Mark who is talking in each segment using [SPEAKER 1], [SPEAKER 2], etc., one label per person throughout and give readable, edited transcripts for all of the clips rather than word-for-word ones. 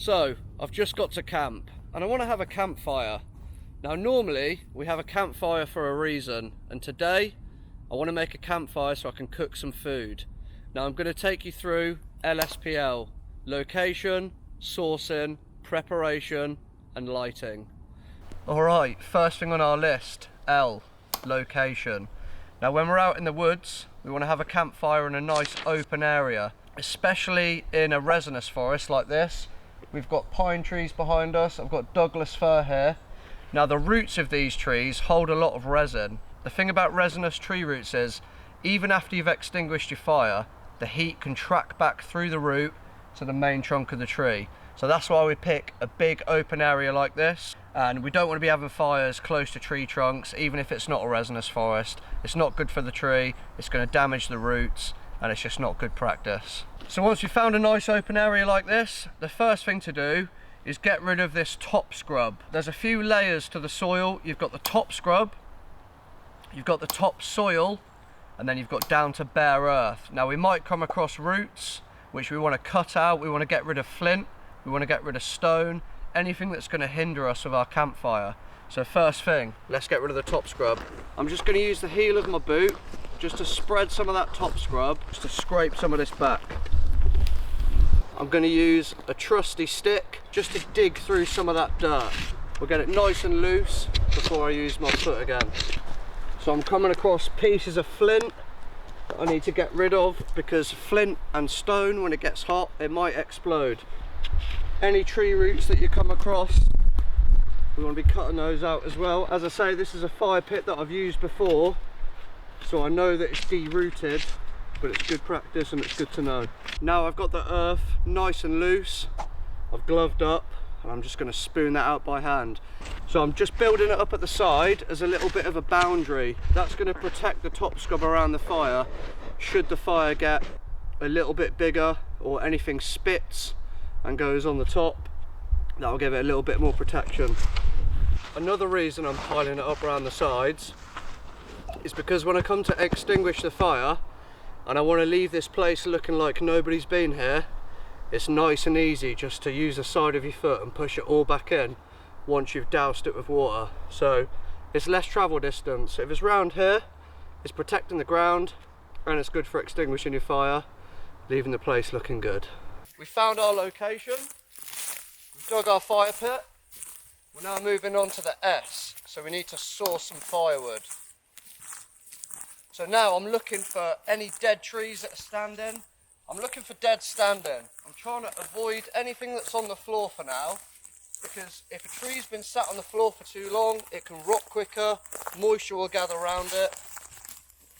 [SPEAKER 1] So, I've just got to camp and I want to have a campfire. Now normally we have a campfire for a reason, and today I want to make a campfire so I can cook some food. Now I'm going to take you through LSPL: location, sourcing, preparation and lighting. Alright, first thing on our list, L, location. Now when we're out in the woods, we want to have a campfire in a nice open area, especially in a resinous forest like this. We've got pine trees behind us, I've got Douglas fir here. Now the roots of these trees hold a lot of resin. The thing about resinous tree roots is, even after you've extinguished your fire, the heat can track back through the root to the main trunk of the tree. So that's why we pick a big open area like this, and we don't want to be having fires close to tree trunks, even if it's not a resinous forest. It's not good for the tree, it's going to damage the roots, and it's just not good practice. So once you've found a nice open area like this, the first thing to do is get rid of this top scrub. There's a few layers to the soil. You've got the top scrub, you've got the top soil, and then you've got down to bare earth. Now we might come across roots which we want to cut out. We want to get rid of flint, we want to get rid of stone, anything that's going to hinder us with our campfire. So first thing, let's get rid of the top scrub. I'm just going to use the heel of my boot just to spread some of that top scrub, just to scrape some of this back. I'm going to use a trusty stick just to dig through some of that dirt. We'll get it nice and loose before I use my foot again. So I'm coming across pieces of flint that I need to get rid of, because flint and stone, when it gets hot, it might explode. Any tree roots that you come across, we want to be cutting those out as well. As I say, this is a fire pit that I've used before, so I know that it's derooted, but it's good practice and it's good to know. Now I've got the earth nice and loose, I've gloved up, and I'm just going to spoon that out by hand. So I'm just building it up at the side as a little bit of a boundary. That's going to protect the top scrub around the fire. Should the fire get a little bit bigger or anything spits and goes on the top, that'll give it a little bit more protection. Another reason I'm piling it up around the sides is because when I come to extinguish the fire and I want to leave this place looking like nobody's been here, it's nice and easy just to use the side of your foot and push it all back in once you've doused it with water. So it's less travel distance. If it's round here, it's protecting the ground and it's good for extinguishing your fire, leaving the place looking good. We found our location, we've dug our fire pit, we're now moving on to the S, so we need to source some firewood. So now I'm looking for any dead trees that are standing. I'm looking for dead standing. I'm trying to avoid anything that's on the floor for now, because if a tree's been sat on the floor for too long, it can rot quicker, moisture will gather around it,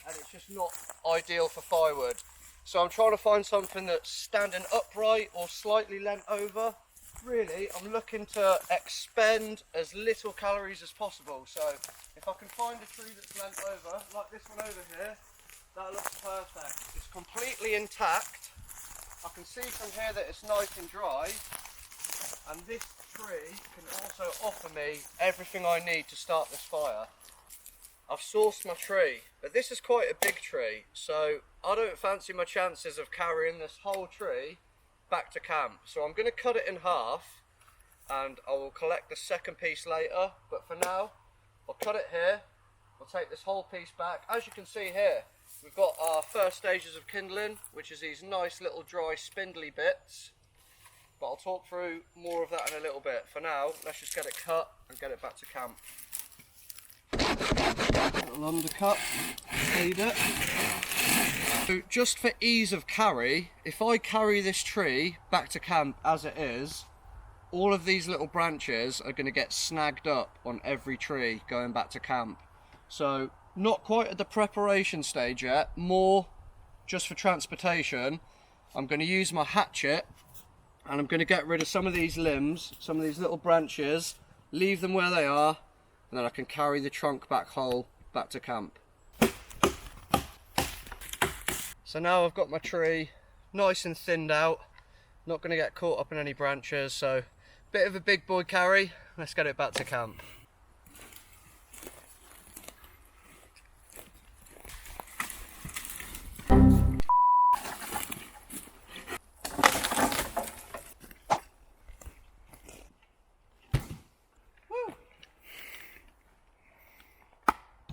[SPEAKER 1] and it's just not ideal for firewood. So I'm trying to find something that's standing upright or slightly leant over. Really, I'm looking to expend as little calories as possible. So if I can find a tree that's leant over, like this one over here, that looks perfect. It's completely intact. I can see from here that it's nice and dry, and this tree can also offer me everything I need to start this fire. I've sourced my tree, but this is quite a big tree, so I don't fancy my chances of carrying this whole tree back to camp. So I'm going to cut it in half and I will collect the second piece later, but for now I'll cut it here. We'll take this whole piece back. As you can see here, we've got our first stages of kindling, which is these nice little dry spindly bits, but I'll talk through more of that in a little bit. For now, let's just get it cut and get it back to camp. Little undercut, feed it. So just for ease of carry, if I carry this tree back to camp as it is, all of these little branches are going to get snagged up on every tree going back to camp. So not quite at the preparation stage yet, more just for transportation. I'm going to use my hatchet and I'm going to get rid of some of these limbs, some of these little branches, leave them where they are, and then I can carry the trunk back whole back to camp. So now I've got my tree nice and thinned out, not going to get caught up in any branches, so bit of a big boy carry. Let's get it back to camp.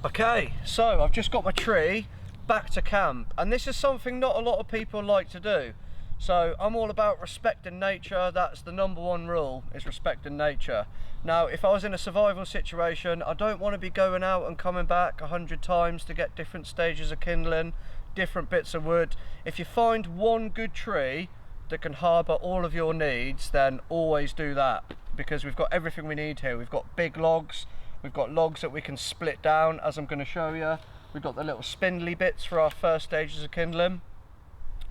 [SPEAKER 1] Okay, so I've just got my tree back to camp, and this is something not a lot of people like to do. So I'm all about respecting nature. That's the #1 rule, is respecting nature. Now, if I was in a survival situation, I don't want to be going out and coming back 100 times to get different stages of kindling, different bits of wood. If you find one good tree that can harbour all of your needs, then always do that, because we've got everything we need here. We've got big logs, we've got logs that we can split down, as I'm going to show you. We've got the little spindly bits for our first stages of kindling.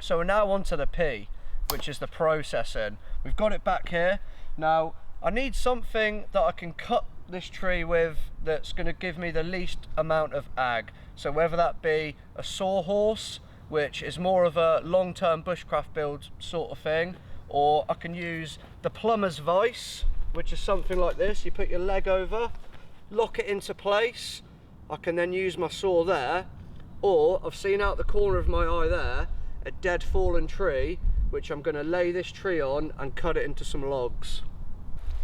[SPEAKER 1] So we're now on to the P, which is the processing. We've got it back here. Now, I need something that I can cut this tree with that's going to give me the least amount of ag. So whether that be a sawhorse, which is more of a long-term bushcraft build sort of thing, or I can use the plumber's vise, which is something like this. You put your leg over, lock it into place. I can then use my saw there, or I've seen out the corner of my eye there a dead fallen tree, which I'm going to lay this tree on and cut it into some logs.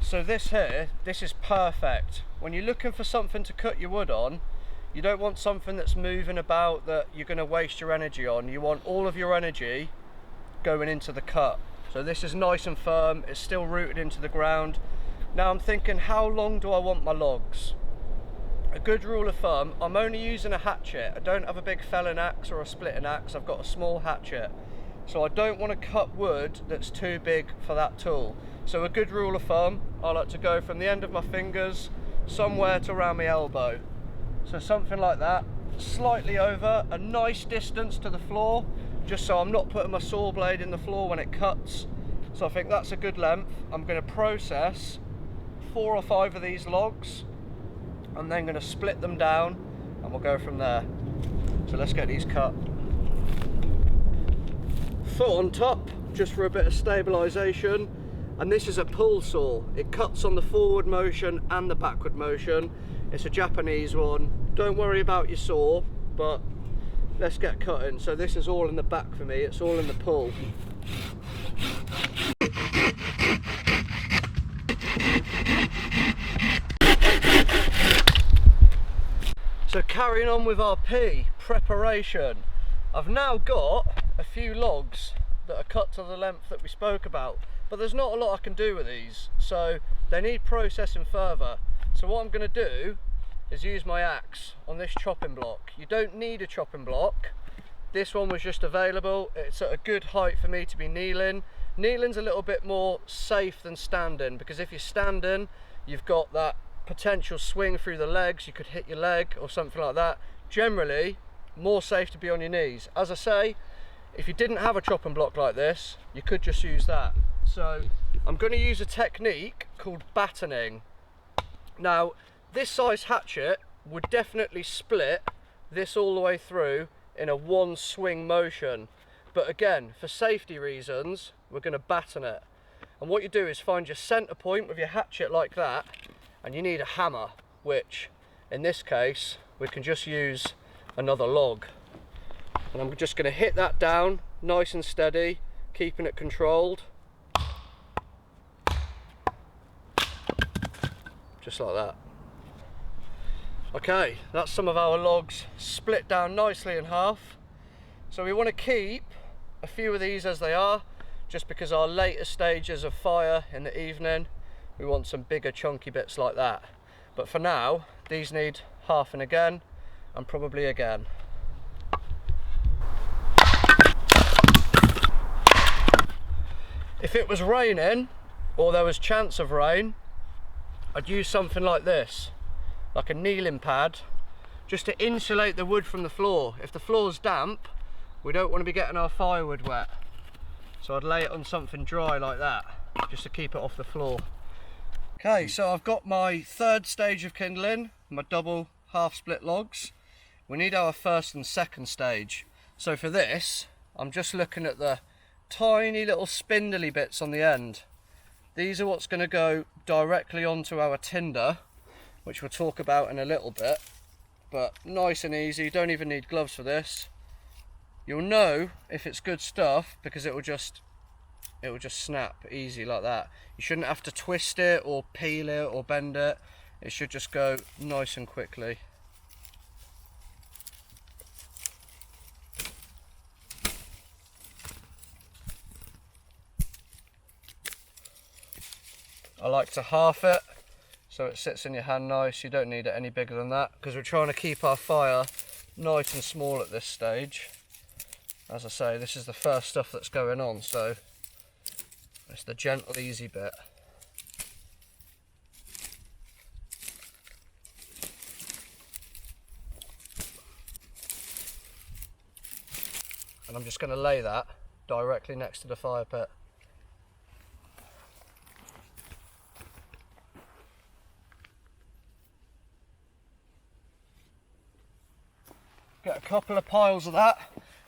[SPEAKER 1] So this here, this is perfect. When you're looking for something to cut your wood on, you don't want something that's moving about that you're going to waste your energy on. You want all of your energy going into the cut. So this is nice and firm, it's still rooted into the ground. Now I'm thinking, how long do I want my logs? A good rule of thumb, I'm only using a hatchet. I don't have a big felling axe or a splitting axe, I've got a small hatchet. So I don't want to cut wood that's too big for that tool. So a good rule of thumb, I like to go from the end of my fingers somewhere to around my elbow. So something like that, slightly over, a nice distance to the floor, just so I'm not putting my saw blade in the floor when it cuts. So I think that's a good length. I'm going to process 4 or 5 of these logs. I'm then going to split them down and we'll go from there. So let's get these cut. Foot on top, just for a bit of stabilisation. And this is a pull saw. It cuts on the forward motion and the backward motion. It's a Japanese one. Don't worry about your saw, but let's get cutting. So this is all in the back for me, it's all in the pull. So carrying on with our P, preparation. I've now got a few logs that are cut to the length that we spoke about, but there's not a lot I can do with these, so they need processing further. So what I'm going to do is use my axe on this chopping block. You don't need a chopping block. This one was just available. It's at a good height for me to be kneeling. Kneeling's a little bit more safe than standing, because if you're standing, you've got that potential swing through the legs. You could hit your leg or something like that. Generally, more safe to be on your knees. As I say, if you didn't have a chopping block like this, you could just use that. So I'm going to use a technique called battening. Now, this size hatchet would definitely split this all the way through in a one swing motion. But again, for safety reasons, we're going to batten it. And what you do is find your center point with your hatchet like that, and you need a hammer, which in this case, we can just use another log. And I'm just going to hit that down nice and steady, keeping it controlled. Just like that. Okay, that's some of our logs split down nicely in half. So we want to keep a few of these as they are, just because our later stages of fire in the evening, we want some bigger chunky bits like that. But for now, these need halving again, and probably again. If it was raining, or there was chance of rain, I'd use something like this, like a kneeling pad, just to insulate the wood from the floor. If the floor's damp, we don't want to be getting our firewood wet. So I'd lay it on something dry like that, just to keep it off the floor. Okay, so I've got my third stage of kindling, my double half split logs. We need our first and second stage. So for this, I'm just looking at the tiny little spindly bits on the end. These are what's going to go directly onto our tinder, which we'll talk about in a little bit. But nice and easy, don't even need gloves for this. You'll know if it's good stuff because it will just snap easy like that. You shouldn't have to twist it or peel it or bend it. It should just go nice and quickly. I like to half it so it sits in your hand nice. You don't need it any bigger than that because we're trying to keep our fire nice and small at this stage. As I say, this is the first stuff that's going on, so it's the gentle, easy bit. And I'm just going to lay that directly next to the fire pit. Get a couple of piles of that.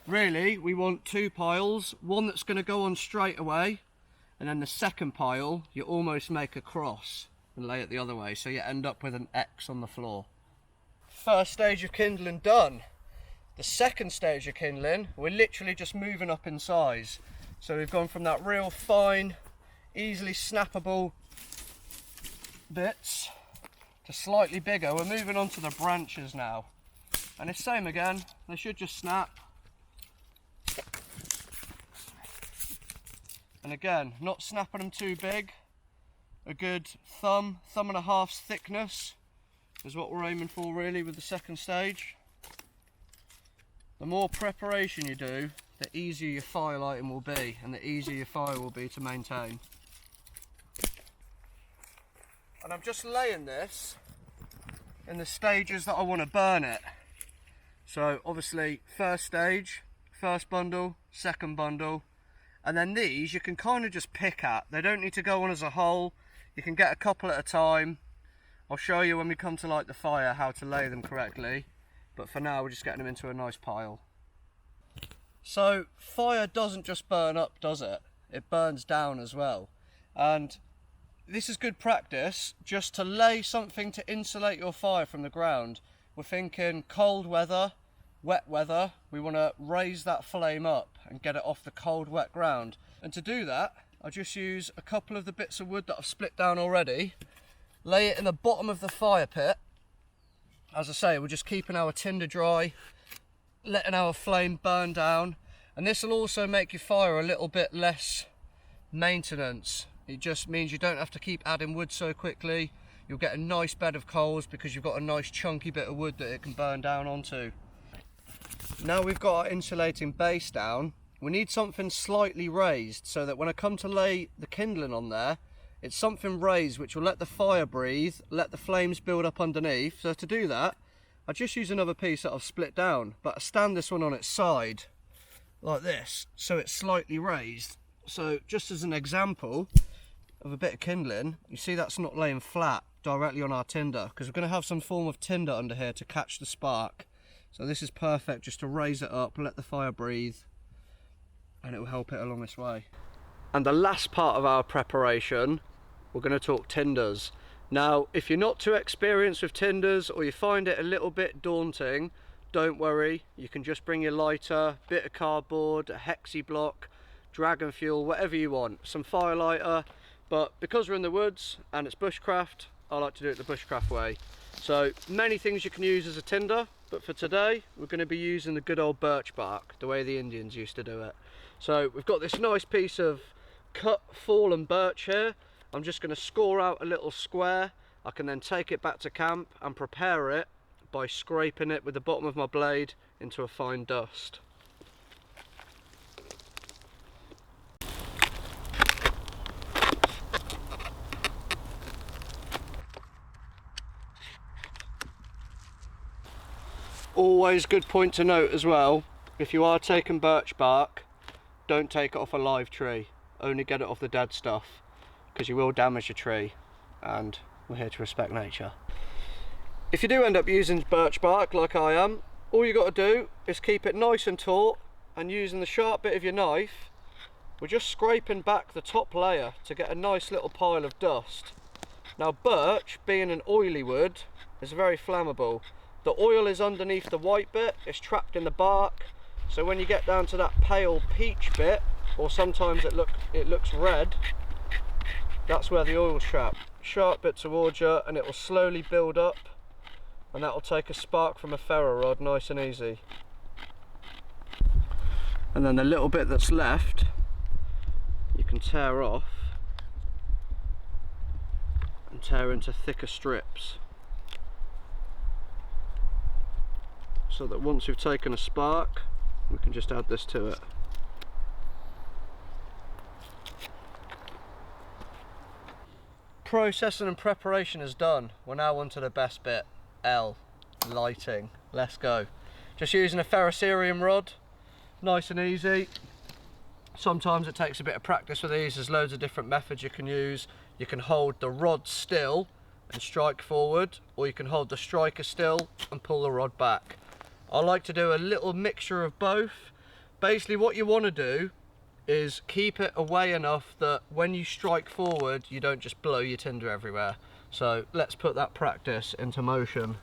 [SPEAKER 1] Really, we want 2 piles, one that's going to go on straight away, and then the second pile you almost make a cross and lay it the other way, so you end up with an X on the floor. First stage of kindling done. The second stage of kindling, we're literally just moving up in size. So we've gone from that real fine, easily snappable bits to slightly bigger. We're moving on to the branches now. And it's same again, they should just snap. And again, not snapping them too big. A good thumb and a half's thickness is what we're aiming for really with the second stage. The more preparation you do, the easier your fire lighting will be and the easier your fire will be to maintain. And I'm just laying this in the stages that I want to burn it. So obviously first stage, first bundle, second bundle, and then these you can kind of just pick at. They don't need to go on as a whole. You can get a couple at a time. I'll show you when we come to light the fire how to lay them correctly. But for now we're just getting them into a nice pile. So fire doesn't just burn up, does it? It burns down as well. And this is good practice just to lay something to insulate your fire from the ground. We're thinking cold weather, wet weather, we want to raise that flame up and get it off the cold wet ground. And to do that I just use a couple of the bits of wood that I've split down already, lay it in the bottom of the fire pit. As I say, we're just keeping our tinder dry, letting our flame burn down, and this will also make your fire a little bit less maintenance. It just means you don't have to keep adding wood so quickly. You'll get a nice bed of coals because you've got a nice chunky bit of wood that it can burn down onto. Now we've got our insulating base down, we need something slightly raised so that when I come to lay the kindling on there, it's something raised which will let the fire breathe, let the flames build up underneath. So to do that, I just use another piece that I've split down, but I stand this one on its side, like this, so it's slightly raised. So just as an example of a bit of kindling, you see that's not laying flat directly on our tinder, because we're going to have some form of tinder under here to catch the spark. So this is perfect just to raise it up, let the fire breathe, and it will help it along this way. And the last part of our preparation, we're going to talk tinders. Now, if you're not too experienced with tinders or you find it a little bit daunting, don't worry, you can just bring your lighter, bit of cardboard, a hexi block, dragon fuel, whatever you want, some fire lighter. But because we're in the woods and it's bushcraft, I like to do it the bushcraft way. So many things you can use as a tinder, but for today we're going to be using the good old birch bark, the way the Indians used to do it. So we've got this nice piece of cut fallen birch here. I'm just going to score out a little square. I can then take it back to camp and prepare it by scraping it with the bottom of my blade into a fine dust. Always good point to note as well, if you are taking birch bark, don't take it off a live tree, only get it off the dead stuff, because you will damage the tree, and we're here to respect nature. If you do end up using birch bark like I am, all you got to do is keep it nice and taut, and using the sharp bit of your knife, we're just scraping back the top layer to get a nice little pile of dust. Now birch, being an oily wood, is very flammable. The oil is underneath the white bit, it's trapped in the bark, so when you get down to that pale peach bit, or sometimes it looks red, that's where the oil's trapped. Sharp bit towards you and it will slowly build up, and that will take a spark from a ferro rod nice and easy. And then the little bit that's left you can tear off tear into thicker strips, so that once we've taken a spark, we can just add this to it. Processing and preparation is done. We're now on to the best bit, L, lighting. Let's go. Just using a ferrocerium rod, nice and easy. Sometimes it takes a bit of practice with these. There's loads of different methods you can use. You can hold the rod still and strike forward, or you can hold the striker still and pull the rod back. I like to do a little mixture of both. Basically what you want to do is keep it away enough that when you strike forward you don't just blow your tinder everywhere. So let's put that practice into motion.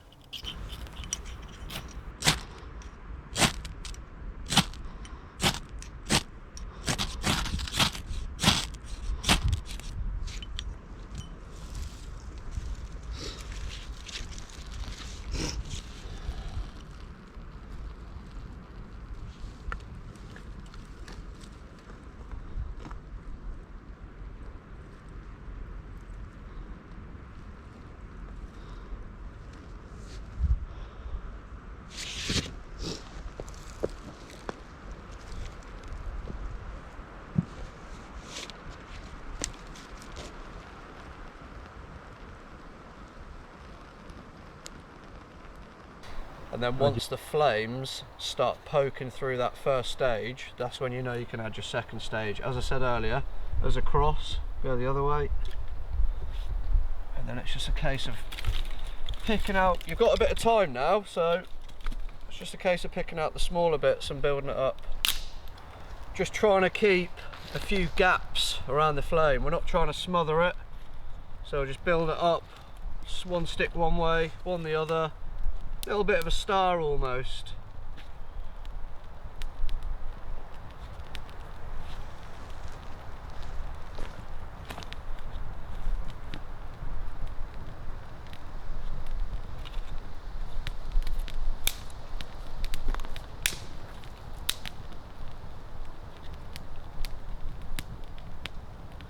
[SPEAKER 1] And then once the flames start poking through that first stage, that's when you know you can add your second stage. As I said earlier, as a cross, go the other way. And then it's just a case of picking out, you've got a bit of time now, so it's just a case of picking out the smaller bits and building it up. Just trying to keep a few gaps around the flame. We're not trying to smother it, so just build it up. One stick one way, one the other. Little bit of a star almost.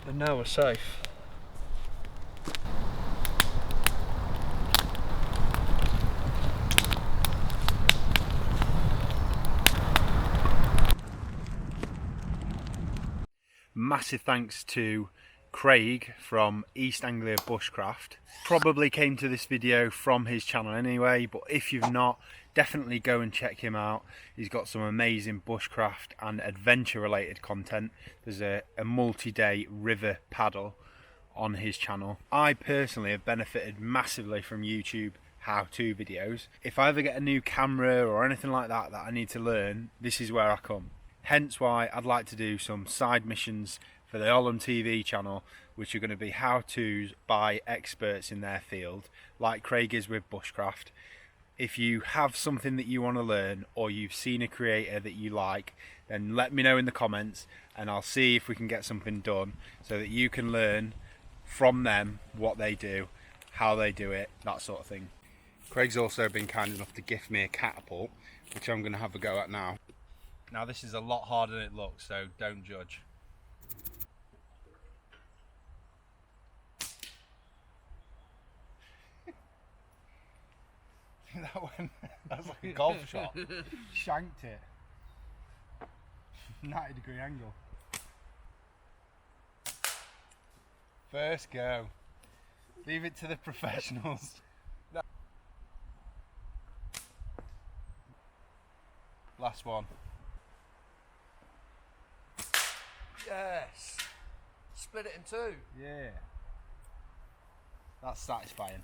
[SPEAKER 1] And now we're safe.
[SPEAKER 2] Massive thanks to Craig from East Anglian Bushcraft. Probably came to this video from his channel anyway, but if you've not, definitely go and check him out. He's got some amazing bushcraft and adventure related content. There's a multi-day river paddle on his channel. I personally have benefited massively from YouTube how-to videos. If I ever get a new camera or anything like that that I need to learn, this is where I come. Hence why I'd like to do some side missions for the oglumTV channel, which are going to be how-tos by experts in their field, like Craig is with bushcraft. If you have something that you want to learn, or you've seen a creator that you like, then let me know in the comments and I'll see if we can get something done so that you can learn from them what they do, how they do it, that sort of thing. Craig's also been kind enough to gift me a catapult, which I'm going to have a go at now. Now this is a lot harder than it looks, so don't judge. That's like a golf shot. Shanked it. 90-degree angle. First go. Leave it to the professionals. No. Last one.
[SPEAKER 1] Yes! Split it in two.
[SPEAKER 2] Yeah. That's satisfying.